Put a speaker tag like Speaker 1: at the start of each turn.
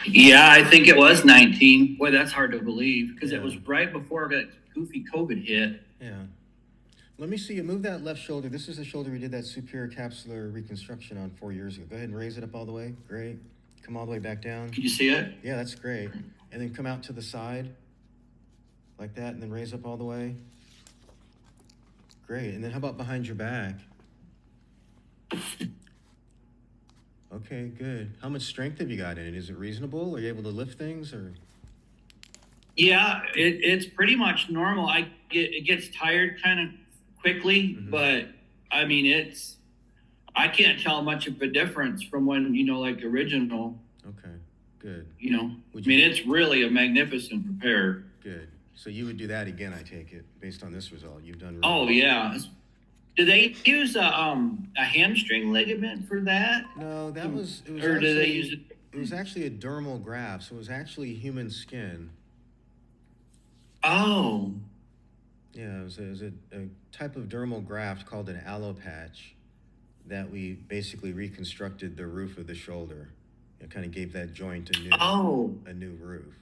Speaker 1: Yeah, I think it was 19. Boy, that's hard to believe because it
Speaker 2: Yeah,
Speaker 1: was right before that goofy COVID hit.
Speaker 2: yeah. Let me see you move that left shoulder. This is the shoulder we did that superior capsular reconstruction on 4 years ago. Go ahead and raise it up all the way. Great. Come all the way back down.
Speaker 1: Can you see it?
Speaker 2: Yeah, that's great. And then come out to the side like that, and then raise up all the way. Great. And then how about behind your back? Okay, good. How much strength have you got in it? Is it reasonable? Are you able to lift things or?
Speaker 1: Yeah, it's pretty much normal. It gets tired kind of quickly,
Speaker 2: Mm-hmm.
Speaker 1: but I mean I can't tell much of a difference from when like original.
Speaker 2: Okay, good.
Speaker 1: I mean it's really a magnificent repair.
Speaker 2: Good. So you would do that again, I take it, based on this result. You've done really
Speaker 1: Oh
Speaker 2: well.
Speaker 1: yeah. Do they use a hamstring ligament for that?
Speaker 2: No, it was
Speaker 1: Or do they
Speaker 2: actually
Speaker 1: use it?
Speaker 2: it was actually a dermal graft, so it was actually human skin.
Speaker 1: Oh,
Speaker 2: Yeah, it was a type of dermal graft called an allopatch that we basically reconstructed the roof of the shoulder. It kind of gave that joint
Speaker 1: oh,
Speaker 2: a new roof.